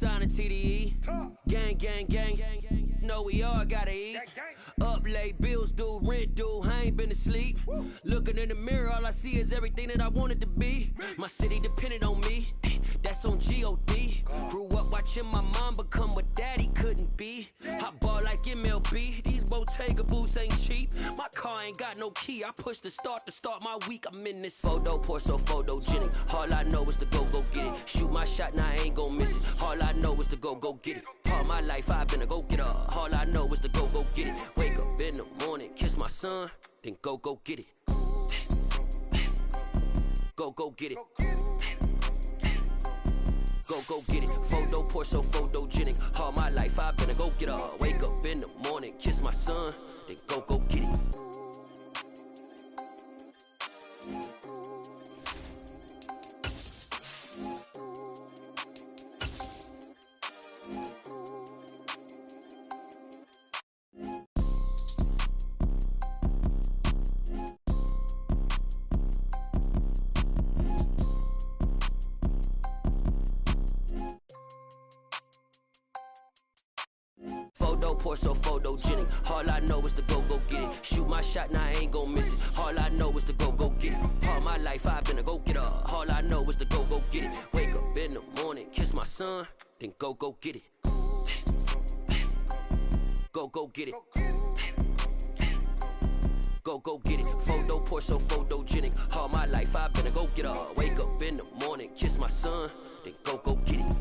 sign a TDE. Gang, gang, gang, gang, gang. Know we all gotta eat. Up late, bills due, rent due. I ain't been asleep. Looking in the mirror, all I see is everything that I wanted to be. My city depended on me. That's on G.O.D. Grew up watching my mom become what daddy couldn't be. I ball like MLB. These Bottega boots ain't cheap. My car ain't got no key. I push the start to start my week. I'm in this photo pour so photogenic. All I know is to go get it. Shoot my shot, now I ain't gon' miss it. All I know is to go get it. All my life I've been a go-getter. All I know is to go get it. Wake up in the morning, kiss my son, then go get it. Go get it. Go get it. Photo pour so photogenic. All my life I've been a go-getter. Wake up in the morning, kiss my son, then go get it. Photo pour so photogenic. All I know is to go get it. Shoot my shot, now I ain't gon' miss it. All I know is to go get it. All my life I've been a go-getter. All I know is to go get it. Wake up in the morning, kiss my son, then go get it. Go get it. Go get it. Photo pour so photogenic. All my life I've been a go-getter. Wake up in the morning, kiss my son, then go get it.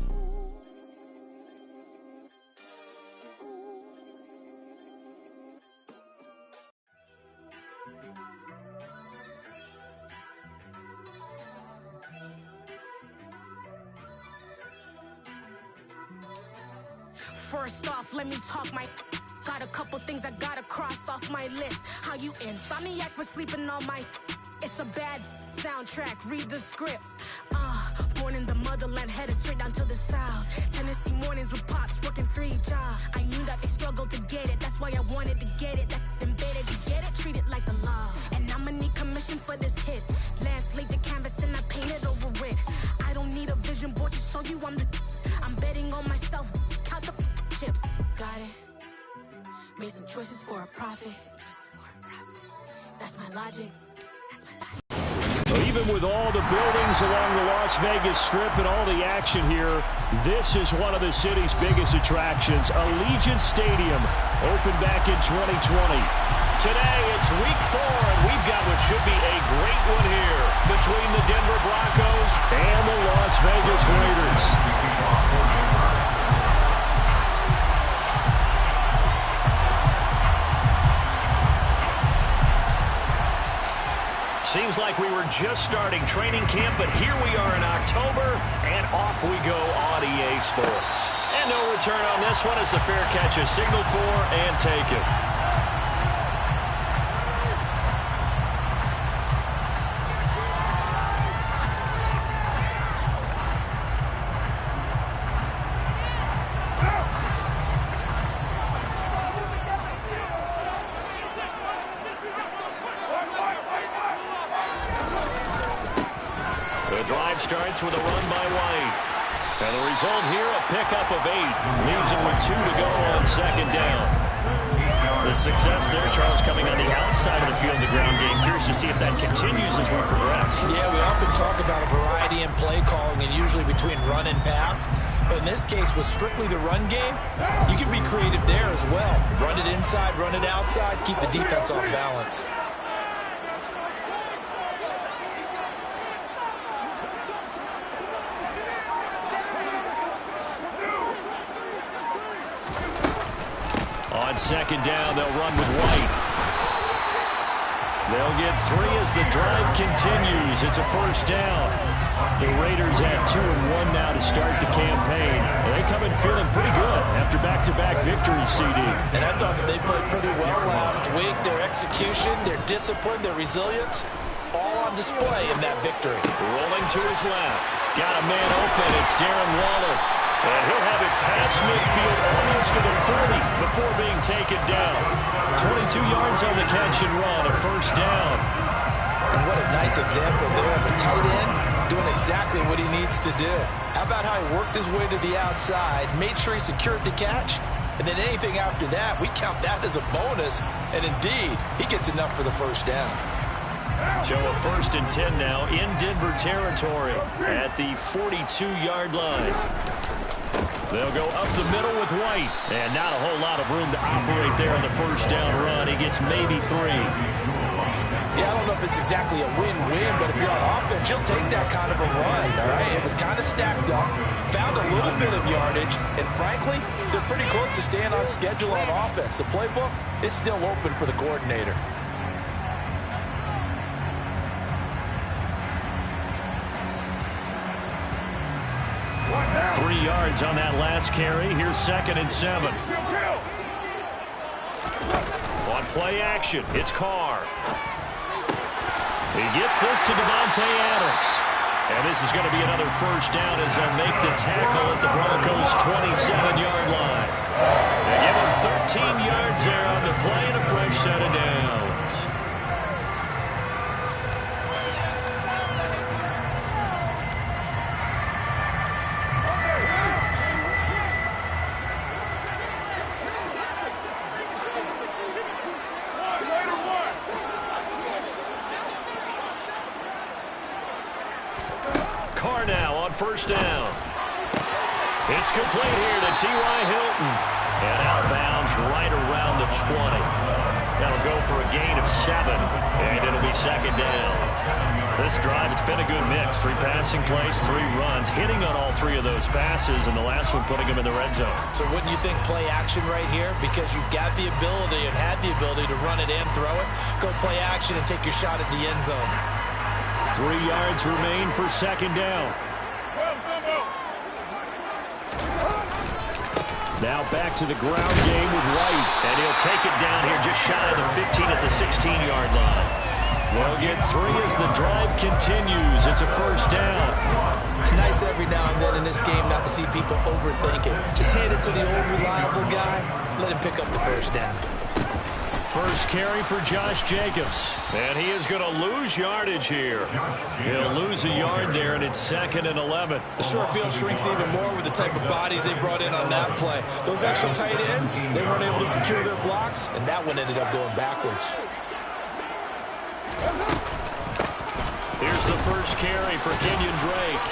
First off, let me talk my. Got a couple things I gotta cross off my list. How you insomniac for sleeping on my. It's a bad soundtrack, read the script. Born in the motherland, headed straight down to the south. Tennessee mornings with pops, working 3 jobs. I knew that they struggled to get it, that's why I wanted to get it. That embedded to get it, treat it like the law. And I'ma need commission for this hit. Last laid the canvas and I painted over it. I don't need a vision board to show you I'm betting on myself, count the chips. Got it. Made some choices for a profit. That's my logic. Even with all the buildings along the Las Vegas Strip and all the action here, this is one of the city's biggest attractions. Allegiant Stadium opened back in 2020. Today, it's week 4, and we've got what should be a great one here between the Denver Broncos and the Las Vegas Raiders. Seems like we were just starting training camp, but here we are in October, and off we go on EA Sports. And no return on this one as the fair catch is signaled for and taken. The drive starts with a run by White. And the result here, a pickup of 8. Leaves him with 2 to go on second down. The success there, Charles, coming on the outside of the field in the ground game. Curious to see if that continues as we progress. Yeah, we often talk about a variety in play calling and usually between run and pass. But in this case, with strictly the run game, you can be creative there as well. Run it inside, run it outside, keep the defense off balance. On second down, they'll run with White. They'll get 3 as the drive continues. It's a first down. The Raiders at 2-1 now to start the campaign. They come in feeling pretty good after back-to-back victories, CD. And I thought that they played pretty well last week. Their execution, their discipline, their resilience, all on display in that victory. Rolling to his left. Got a man open. It's Darren Waller. And he'll have it past midfield almost to the 40 before being taken down. 22 yards on the catch and run, a first down. And what a nice example there of a tight end doing exactly what he needs to do. How about how he worked his way to the outside, made sure he secured the catch, and then anything after that, we count that as a bonus, and indeed, he gets enough for the first down. So a 1st and 10 now in Denver territory at the 42-yard line. They'll go up the middle with White, and not a whole lot of room to operate there on the first down run. He gets maybe 3. Yeah, I don't know if it's exactly a win-win, but if you're on offense, you'll take that kind of a run, all right? It was kind of stacked up, found a little bit of yardage, and frankly, they're pretty close to staying on schedule on offense. The playbook is still open for the coordinator. Three yards on that last carry. Here's 2nd and 7. On play action, it's Carr. He gets this to Devontae Adams. And this is going to be another first down as they make the tackle at the Broncos' 27-yard line. They give him 13 yards there on the play and a fresh set of downs. Carr now on first down. It's complete here to T.Y. Hilton. And outbounds right around the 20. That'll go for a gain of 7. And it'll be 2nd down. This drive, it's been a good mix. 3 passing plays, 3 runs. Hitting on all 3 of those passes. And the last one putting him in the red zone. So wouldn't you think play action right here? Because you've got the ability and had the ability to run it and throw it. Go play action and take your shot at the end zone. 3 yards remain for 2nd down. Now back to the ground game with White. And he'll take it down here just shy of the 15 at the 16-yard line. They'll get 3 as the drive continues. It's a first down. It's nice every now and then in this game not to see people overthink it. Just hand it to the old reliable guy. Let him pick up the first down. First carry for Josh Jacobs. And he is going to lose yardage here. He'll lose a yard there, and it's 2nd and 11. The short field shrinks even more with the type of bodies they brought in on that play. Those extra tight ends, they weren't able to secure their blocks, and that one ended up going backwards. Here's the first carry for Kenyon Drake.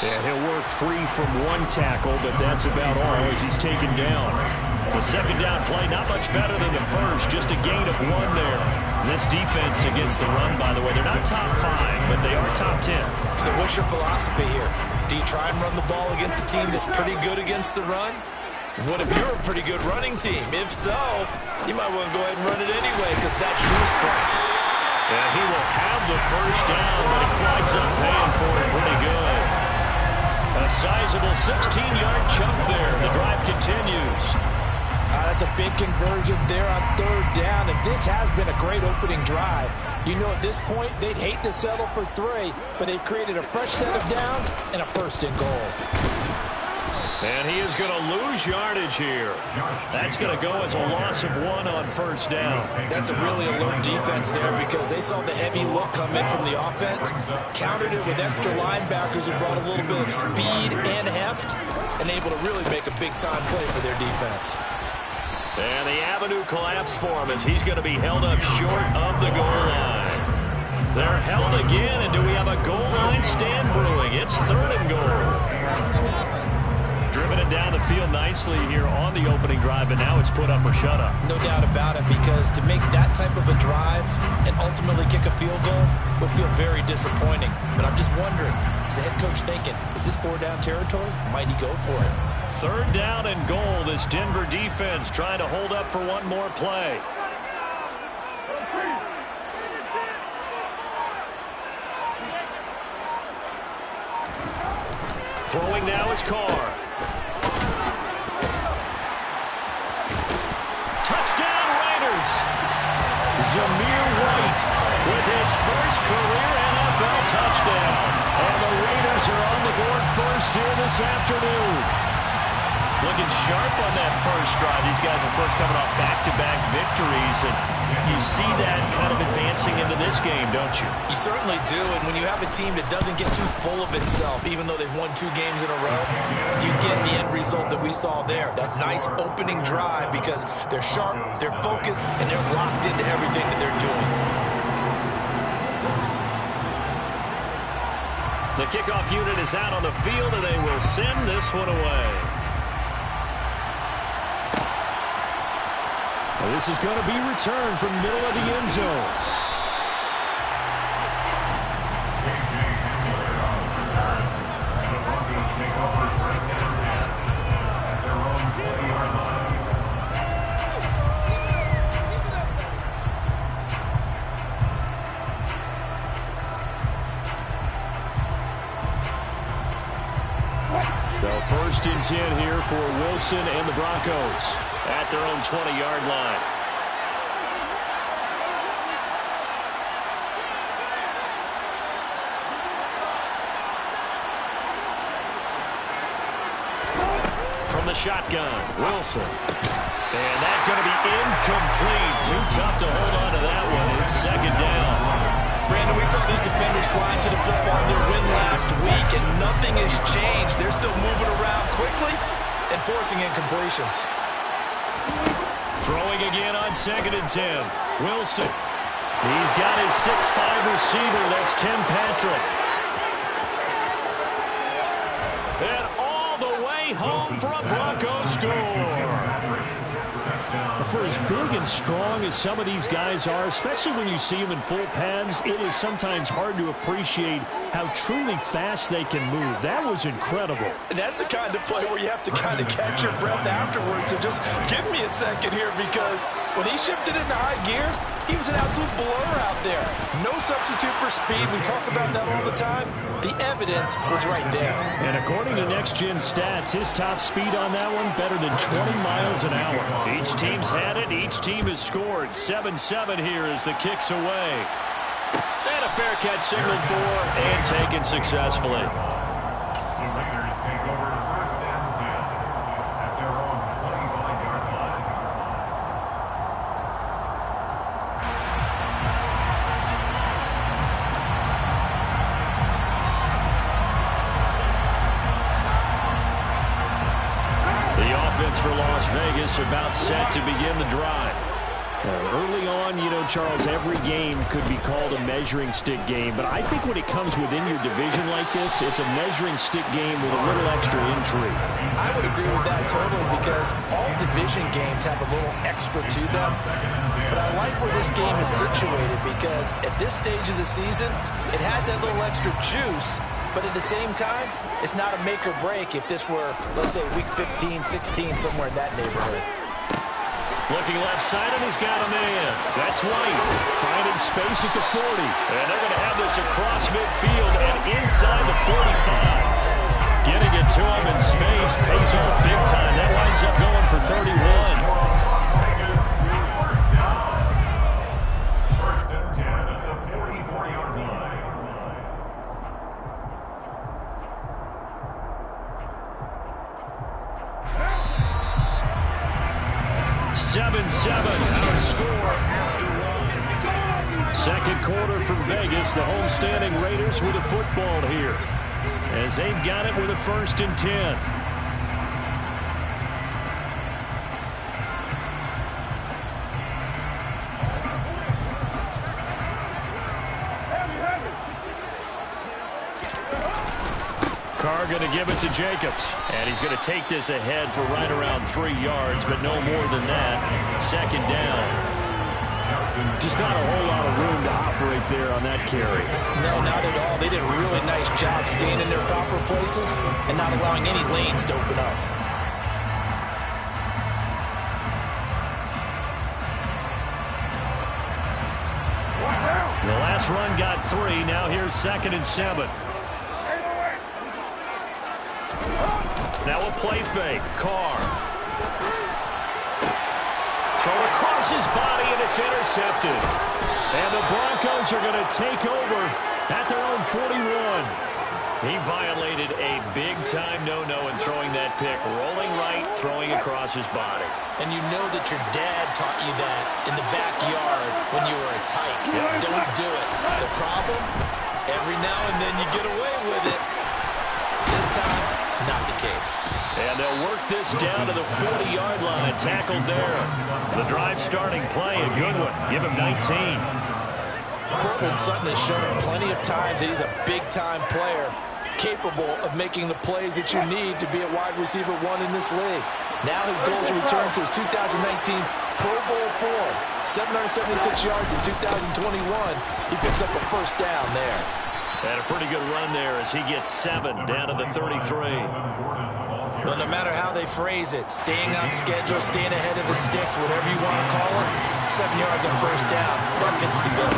And he'll work free from 1 tackle, but that's about all as he's taken down. The 2nd down play, not much better than the first, just a gain of 1 there. This defense against the run, by the way, they're not top 5, but they are top 10. So what's your philosophy here? Do you try and run the ball against a team that's pretty good against the run? What if you're a pretty good running team? If so, you might want to go ahead and run it anyway because that's your strength. And he will have the first down, but he winds up paying for it pretty good. A sizable 16-yard chunk there. The drive continues. That's a big conversion there on 3rd down, and this has been a great opening drive. You know, at this point, they'd hate to settle for 3, but they've created a fresh set of downs and a 1st and goal. And he is going to lose yardage here. That's going to go as a loss of 1 on first down. That's a really alert defense there because they saw the heavy look come in from the offense, countered it with extra linebackers who brought a little bit of speed and heft, and able to really make a big-time play for their defense. And the avenue collapsed for him as he's going to be held up short of the goal line. They're held again, and do we have a goal line stand brewing? It's 3rd and goal. Driven it down the field nicely here on the opening drive, and now it's put up or shut up. No doubt about it, because to make that type of a drive and ultimately kick a field goal would feel very disappointing. But I'm just wondering, is the head coach thinking, is this 4-down territory? Might he go for it? 3rd down and goal. This Denver defense trying to hold up for 1 more play. Throwing now is Carr. Touchdown Raiders. Zamir White with his first career NFL touchdown. And the Raiders are on the board first here this afternoon. Look looking sharp on that first drive. These guys, of course, coming off back-to-back victories, and you see that kind of advancing into this game, don't you? You certainly do, and when you have a team that doesn't get too full of itself, even though they've won 2 games in a row, you get the end result that we saw there, that nice opening drive, because they're sharp, they're focused, and they're locked into everything that they're doing. The kickoff unit is out on the field, and they will send this one away. Well, this is going to be returned from the middle of the end zone. So 1st and 10 here for Wilson and the Broncos at their own 20-yard line. From the shotgun, Wilson. And that's going to be incomplete. Too tough to hold on to that one. It's 2nd down. Brandon, we saw these defenders flying to the football in their win last week, and nothing has changed. They're still moving around quickly and forcing incompletions. Throwing again on 2nd and 10. Wilson. He's got his 6'5" receiver. That's Tim Patrick. And all the way home for a Broncos score. For as big and strong as some of these guys are, especially when you see them in full pads, it is sometimes hard to appreciate how truly fast they can move. That was incredible. And that's the kind of play where you have to kind of catch your breath afterwards. So just give me a second here, because when he shifted into high gear, he was an absolute blur out there. No substitute for speed. We talk about that all the time. The evidence was right there. And according to Next Gen Stats, his top speed on that one better than 20 miles an hour. Each team's had it. Each team has scored. 7-7 here as the kick's away. And a fair catch signaled for and taken successfully. The Raiders take over 1st and 10 at their own 25-yard line. The offense for Las Vegas about set to begin the drive. Early on, you know, Charles, every game could be called a measuring stick game, but I think when it comes within your division like this, it's a measuring stick game with a little extra intrigue. I would agree with that totally, because all division games have a little extra to them. But I like where this game is situated, because at this stage of the season, it has that little extra juice, but at the same time, it's not a make or break if this were, let's say, week 15, 16, somewhere in that neighborhood. Looking left side, and he's got a man. That's White, finding space at the 40. And they're going to have this across midfield and inside the 45. Getting it to him in space pays off big time. That winds up going for 31. First and 10 at the 44-yard line. 7-7, our score after one. Second quarter from Vegas. The homestanding Raiders with a football here, as they've got it with a 1st and 10. Carr going to give it to Jacobs. And he's going to take this ahead for right around 3 yards, but no more than that. 2nd down. Just not a whole lot of room to operate there on that carry. No, not at all. They did a really nice job staying in their proper places and not allowing any lanes to open up. The last run got 3. Now here's 2nd and 7. Now a play fake. Carr. Throw across his body, and it's intercepted. And the Broncos are going to take over at their own 41. He violated a big-time no-no in throwing that pick. Rolling right, throwing across his body. And you know that your dad taught you that in the backyard when you were a tyke. Don't do it. The problem? Every now and then you get away with it. This time, not the case. And they'll work this down to the 40-yard line. Tackled there. The drive starting play, a good one. Give him 19. Cortland Sutton has shown plenty of times that he's a big-time player, capable of making the plays that you need to be a wide receiver one in this league. Now his goal is to return to his 2019 Pro Bowl form. 776 yards in 2021. He picks up a first down there. And a pretty good run there as he gets 7 down to the 33. Well, no matter how they phrase it, staying on schedule, staying ahead of the sticks, whatever you want to call it, 7 yards on first down. That fits the bill.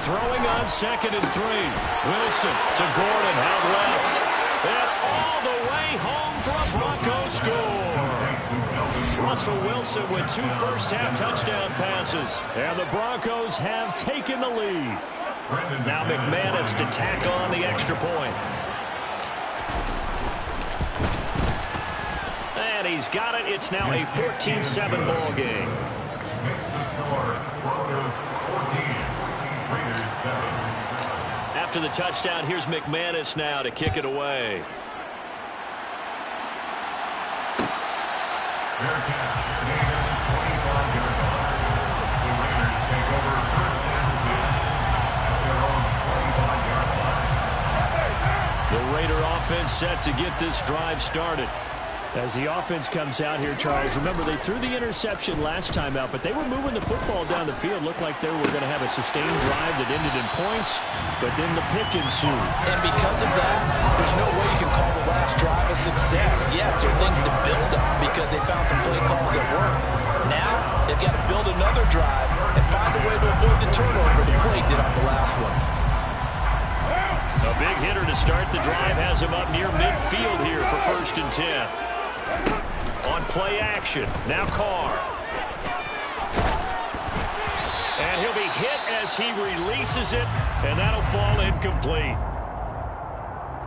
Throwing on 2nd and 3. Wilson to Gordon, out left. And all the way home for a Broncos score. Russell Wilson with 2 first-half touchdown passes. And the Broncos have taken the lead. Now McManus to tack on the extra point. And he's got it. It's now a 14-7 ball game. Makes the score Broncos 14. Raiders 7. After the touchdown, here's McManus now to kick it away. Fair catch. Made at the 25-yard line. The Raiders take over first and 10 at their own 25-yard line. The Raider offense set to get this drive started. As the offense comes out here, Charles, remember they threw the interception last time out, but they were moving the football down the field. Looked like they were going to have a sustained drive that ended in points, but then the pick ensued. And because of that, there's no way you can call the last drive a success. Yes, there are things to build on because they found some play calls that work. Now, they've got to build another drive and find a way to avoid the turnover the play did on the last one. A big hitter to start the drive has him up near midfield here for 1st and 10. On play action, now Carr. And he'll be hit as he releases it, and that'll fall incomplete.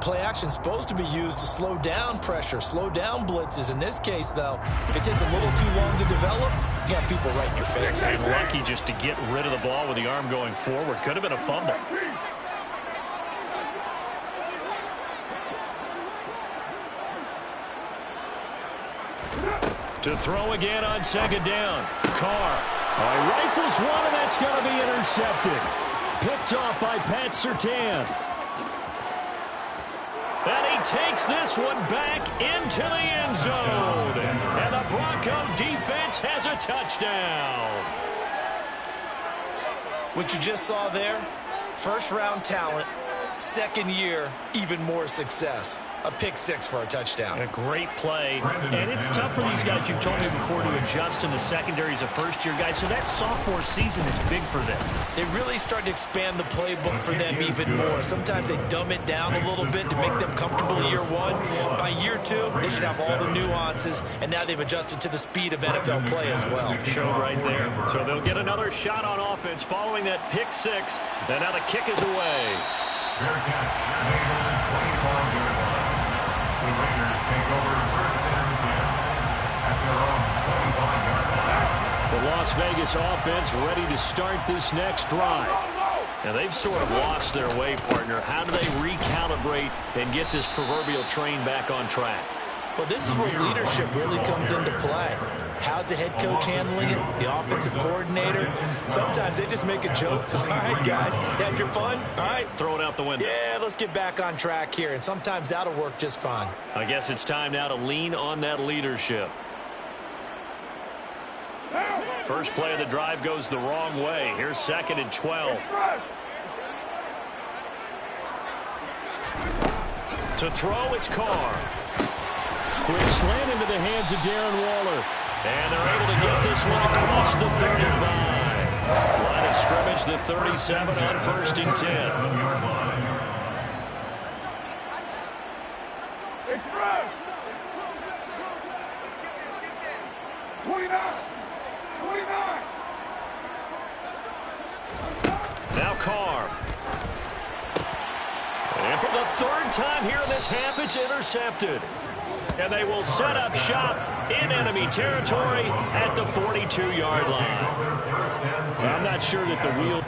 Play action's supposed to be used to slow down pressure, slow down blitzes. In this case, though, if it takes a little too long to develop, you got people right in your face. And lucky just to get rid of the ball with the arm going forward. Could have been a fumble. To throw again on 2nd down. Carr. He rifles one, and that's going to be intercepted. Picked off by Pat Surtain. And he takes this one back into the end zone. And the Bronco defense has a touchdown. What you just saw there, first-round talent, 2nd year, even more success. A pick 6 for a touchdown. A great play. And it's tough for these guys, you've told me before, to adjust in the secondary as a first-year guy. So that sophomore season is big for them. They really start to expand the playbook for them even more. Sometimes they dumb it down a little bit to make them comfortable year 1. By year 2, they should have all the nuances, and now they've adjusted to the speed of NFL play as well. Showed right there. So they'll get another shot on offense following that pick 6. And now the kick is away. Fair catch. Made at the 25-yard line. The Raiders take over first and 10 at their own 25-yard line. The Las Vegas offense ready to start this next drive. And they've sort of lost their way, partner. How do they recalibrate and get this proverbial train back on track? Well, this is where leadership really comes into play. How's the head coach handling it? The offensive coordinator? Sometimes they just make a joke. All right, guys, had your fun? All right. Throw it out the window. Yeah, let's get back on track here. And sometimes that'll work just fine. I guess it's time now to lean on that leadership. First play of the drive goes the wrong way. Here's 2nd and 12. To throw, it's Carr. Quick slant into the hands of Darren Waller. And they're able to get this one across the 35. Line of scrimmage, the 37 on 1st and 10. Now Carr. And for the 3rd time here in this half, it's intercepted. And they will set up shop in enemy territory at the 42-yard line. I'm not sure that the wheel...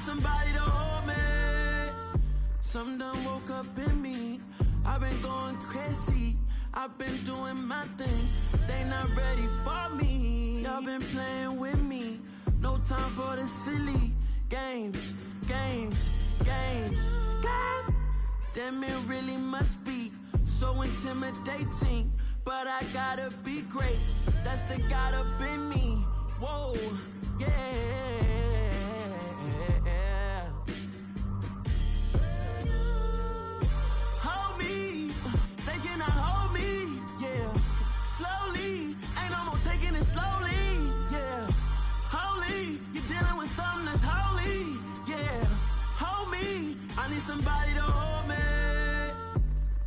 Somebody to hold me. Some done woke up in me. I've been going crazy. I've been doing my thing. They not ready for me. Y'all been playing with me. No time for the silly games. Damn, it really must be so intimidating. But I gotta be great. That's the God up in me. Whoa, yeah. Somebody to hold me.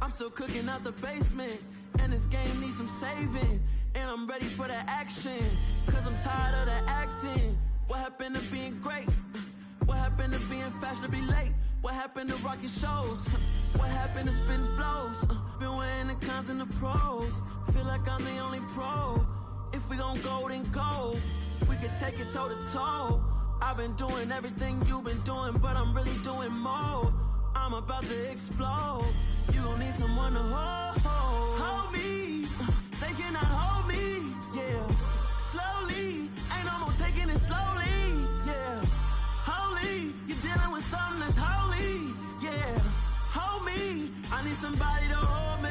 I'm still cooking out the basement, and this game needs some saving. And I'm ready for the action, cause I'm tired of the acting. What happened to being great? What happened to being fashionably late? What happened to rocking shows? What happened to spitting flows? Been weighing the cons and the pros. Feel like I'm the only pro. If we gon' go, then go. We could take it toe to toe. I've been doing everything you've been doing, but I'm really doing more. I'm about to explode. You gon' need someone to hold me. They cannot hold me, yeah. Slowly, ain't no more taking it slowly, yeah. Holy, you're dealing with something that's holy, yeah. Hold me, I need somebody to hold me.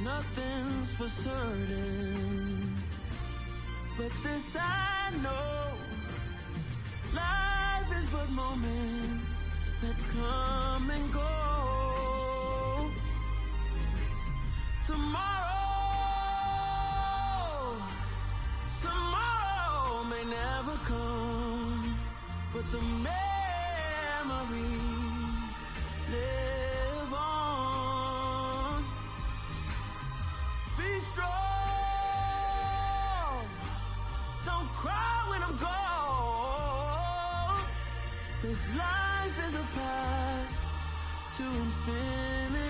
Nothing's for certain, but this I know. Life is but moments that come and go. Tomorrow may never come, but the memories live on. Be strong, don't cry when I'm gone. This life is a path to infinity.